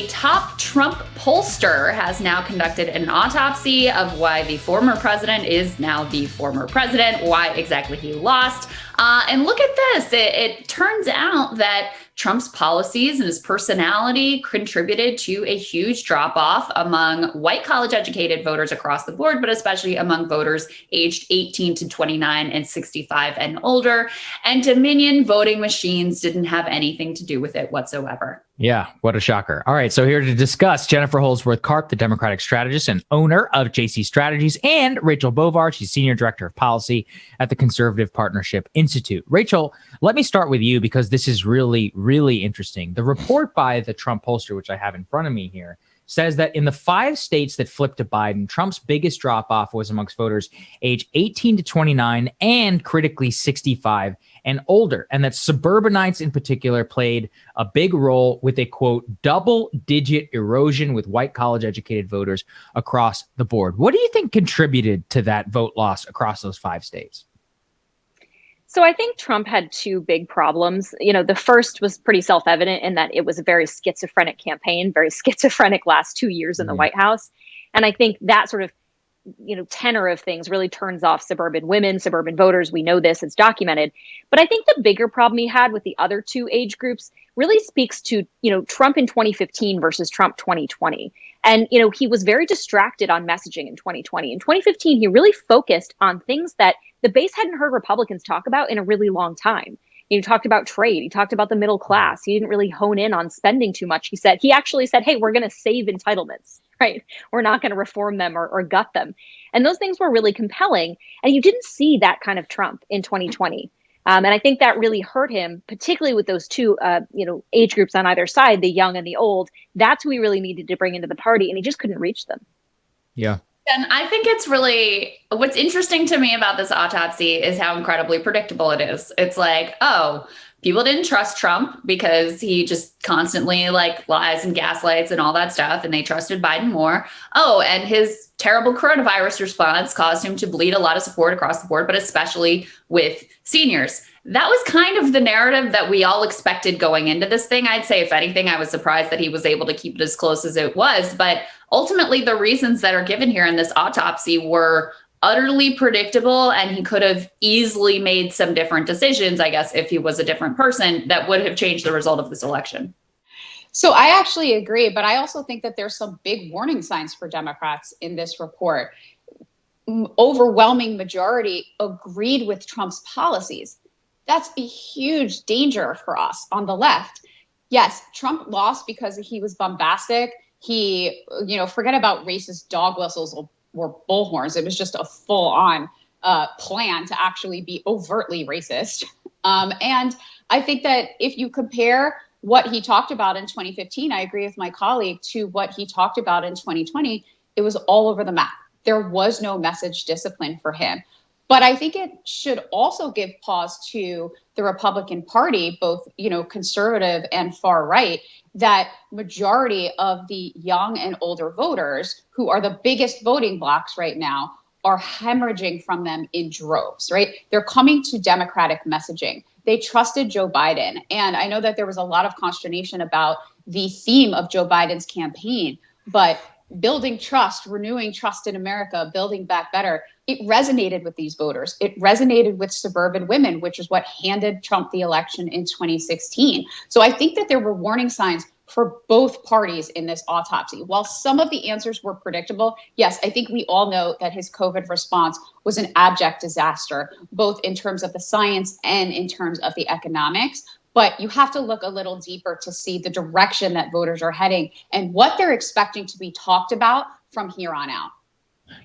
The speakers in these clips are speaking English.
a top Trump pollster has now conducted an autopsy of why the former president is now the former president, why exactly he lost. And look at this. It turns out that Trump's policies and his personality contributed to a huge drop-off among white college-educated voters across the board, but especially among voters aged 18 to 29 and 65 and older. And Dominion voting machines didn't have anything to do with it whatsoever. Yeah, what a shocker. All right, so here to discuss, Jennifer Holsworth-Karp, the Democratic strategist and owner of JC Strategies, and Rachel Bovard, she's Senior Director of Policy at the Conservative Partnership Institute. Rachel, let me start with you because this is really, really interesting. The report by the Trump pollster, which I have in front of me here, says that in the 5 states that flipped to Biden, Trump's biggest drop-off was amongst voters age 18 to 29 and critically 65 and older, and that suburbanites in particular played a big role with a, quote, double-digit erosion with white college-educated voters across the board. What do you think contributed to that vote loss across those 5 states? So I think Trump had 2 big problems. You know, the first was pretty self-evident in that it was a very schizophrenic campaign, very schizophrenic last 2 years in the White House. And I think that sort of, tenor of things really turns off suburban women, suburban voters. We know this, it's documented. But I think the bigger problem he had with the other 2 age groups really speaks to, Trump in 2015 versus Trump 2020. And, he was very distracted on messaging in 2020. In 2015, he really focused on things that the base hadn't heard Republicans talk about in a really long time. He talked about trade. He talked about the middle class. He didn't really hone in on spending too much. He actually said, hey, we're going to save entitlements, right? We're not going to reform them or gut them. And those things were really compelling. And you didn't see that kind of Trump in 2020. And I think that really hurt him, particularly with those 2, age groups on either side, the young and the old. That's who we really needed to bring into the party. And he just couldn't reach them. Yeah. And I think it's really, what's interesting to me about this autopsy is how incredibly predictable it is. It's like, oh, people didn't trust Trump because he just constantly lies and gaslights and all that stuff. And they trusted Biden more. Oh, and his terrible coronavirus response caused him to bleed a lot of support across the board, but especially with seniors. That was kind of the narrative that we all expected going into this thing. I'd say, if anything, I was surprised that he was able to keep it as close as it was. But ultimately, the reasons that are given here in this autopsy were utterly predictable, and he could have easily made some different decisions, I guess, if he was a different person, that would have changed the result of this election. So I actually agree, but I also think that there's some big warning signs for Democrats in this report. Overwhelming majority agreed with Trump's policies. That's a huge danger for us on the left. Yes, Trump lost because he was bombastic. He, forget about racist dog whistles or bullhorns. It was just a full-on plan to actually be overtly racist. And I think that if you compare what he talked about in 2015, I agree with my colleague, to what he talked about in 2020, it was all over the map. There was no message discipline for him. But I think it should also give pause to the Republican Party, both, conservative and far right, that majority of the young and older voters, who are the biggest voting blocs right now, are hemorrhaging from them in droves, right? They're coming to Democratic messaging. They trusted Joe Biden. And I know that there was a lot of consternation about the theme of Joe Biden's campaign, but building trust, renewing trust in America, building back better, it resonated with these voters. It resonated with suburban women, which is what handed Trump the election in 2016. So I think that there were warning signs for both parties in this autopsy. While some of the answers were predictable, yes, I think we all know that his COVID response was an abject disaster, both in terms of the science and in terms of the economics. But you have to look a little deeper to see the direction that voters are heading and what they're expecting to be talked about from here on out.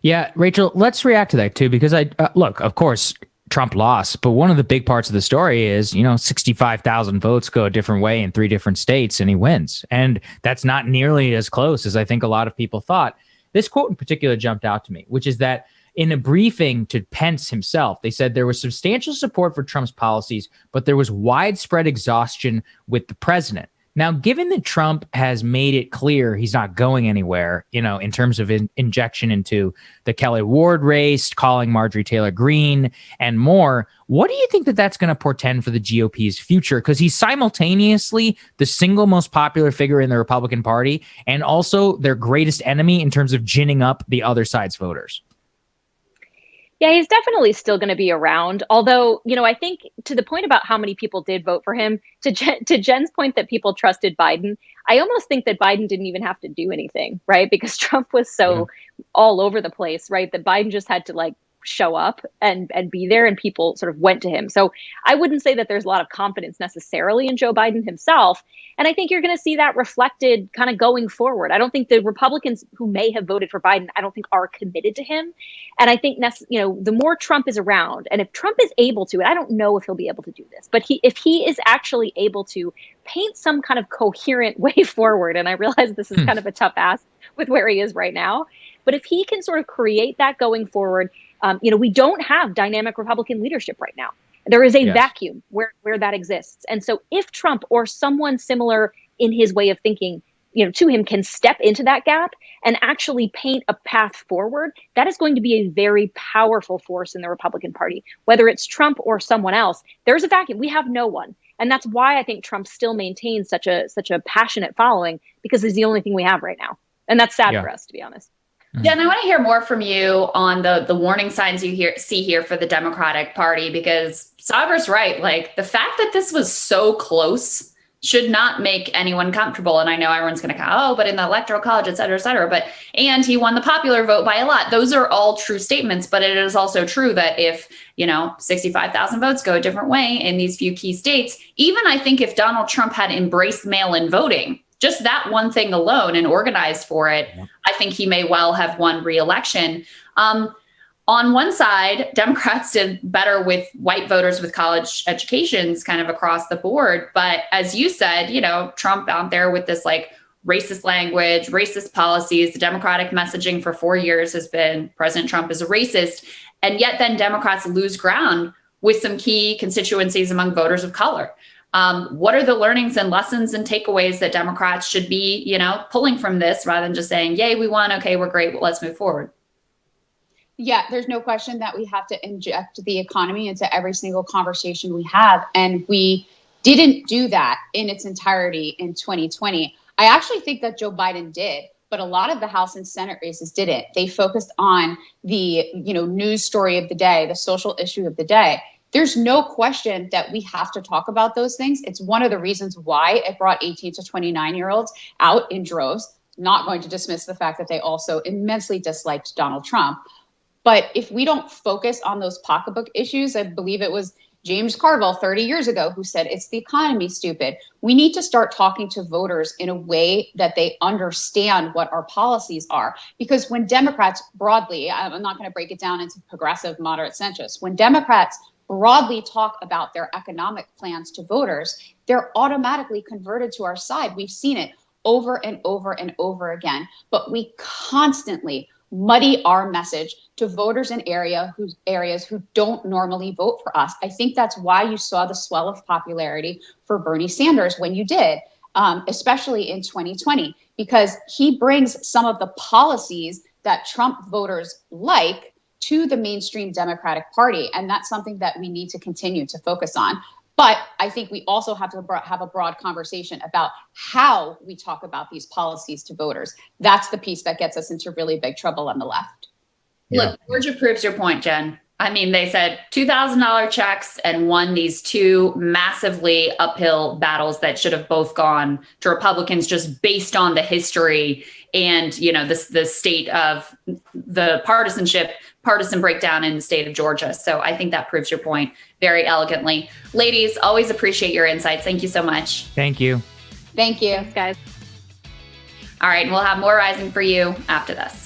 Yeah, Rachel, let's react to that too, because look, of course, Trump lost, but one of the big parts of the story is, 65,000 votes go a different way in 3 different states and he wins. And that's not nearly as close as I think a lot of people thought. This quote in particular jumped out to me, which is that in a briefing to Pence himself, they said there was substantial support for Trump's policies, but there was widespread exhaustion with the president. Now, given that Trump has made it clear he's not going anywhere, in terms of injection into the Kelly Ward race, calling Marjorie Taylor Greene, and more, what do you think that that's going to portend for the GOP's future? Because he's simultaneously the single most popular figure in the Republican Party and also their greatest enemy in terms of ginning up the other side's voters. Yeah, he's definitely still going to be around. Although, I think to the point about how many people did vote for him, to Jen's point that people trusted Biden, I almost think that Biden didn't even have to do anything, right? Because Trump was so all over the place, right? That Biden just had to show up and be there, and people sort of went to him. So I wouldn't say that there's a lot of confidence necessarily in Joe Biden himself. And I think you're going to see that reflected kind of going forward. I don't think the Republicans who may have voted for Biden, I don't think are committed to him. And I think the more Trump is around, and if Trump is able to, and I don't know if he'll be able to do this, but if he is actually able to paint some kind of coherent way forward, and I realize this is kind of a tough ask with where he is right now, but if he can sort of create that going forward, we don't have dynamic Republican leadership right now. There is a vacuum where that exists. And so if Trump or someone similar in his way of thinking, to him can step into that gap and actually paint a path forward, that is going to be a very powerful force in the Republican Party. Whether it's Trump or someone else, there's a vacuum. We have no one. And that's why I think Trump still maintains such a passionate following, because it's the only thing we have right now. And that's sad for us, to be honest. Jen, I want to hear more from you on the warning signs you see here for the Democratic Party, because Sabra's right. The fact that this was so close should not make anyone comfortable. And I know everyone's going to go, but in the Electoral College, et cetera, and he won the popular vote by a lot. Those are all true statements, but it is also true that if, 65,000 votes go a different way in these few key states, even I think if Donald Trump had embraced mail-in voting, just that one thing alone and organized for it, I think he may well have won re-election. On one side, Democrats did better with white voters with college educations kind of across the board. But as you said, Trump out there with this racist language, racist policies, the Democratic messaging for 4 years has been President Trump is a racist. And yet then Democrats lose ground with some key constituencies among voters of color. What are the learnings and lessons and takeaways that Democrats should be, pulling from this rather than just saying, yay, we won. Okay, we're great. Well, let's move forward. Yeah, there's no question that we have to inject the economy into every single conversation we have. And we didn't do that in its entirety in 2020. I actually think that Joe Biden did, but a lot of the House and Senate races didn't. They focused on the, news story of the day, the social issue of the day. There's no question that we have to talk about those things. It's one of the reasons why it brought 18 to 29-year-olds out in droves. Not going to dismiss the fact that they also immensely disliked Donald Trump. But if we don't focus on those pocketbook issues, I believe it was James Carville 30 years ago who said, it's the economy, stupid. We need to start talking to voters in a way that they understand what our policies are. Because when Democrats broadly, I'm not going to break it down into progressive, moderate, centrist, when Democrats broadly talk about their economic plans to voters, they're automatically converted to our side. We've seen it over and over and over again. But we constantly muddy our message to voters in areas who don't normally vote for us. I think that's why you saw the swell of popularity for Bernie Sanders when you did, especially in 2020, because he brings some of the policies that Trump voters like to the mainstream Democratic Party. And that's something that we need to continue to focus on. But I think we also have to have a broad conversation about how we talk about these policies to voters. That's the piece that gets us into really big trouble on the left. Look, Georgia proves your point, Jen. I mean, they said $2,000 checks and won these two massively uphill battles that should have both gone to Republicans just based on the history and, the state of the partisan breakdown in the state of Georgia. So I think that proves your point very elegantly. Ladies, always appreciate your insights. Thank you so much. Thank you. Thank you. Thanks, guys. All right. We'll have more Rising for you after this.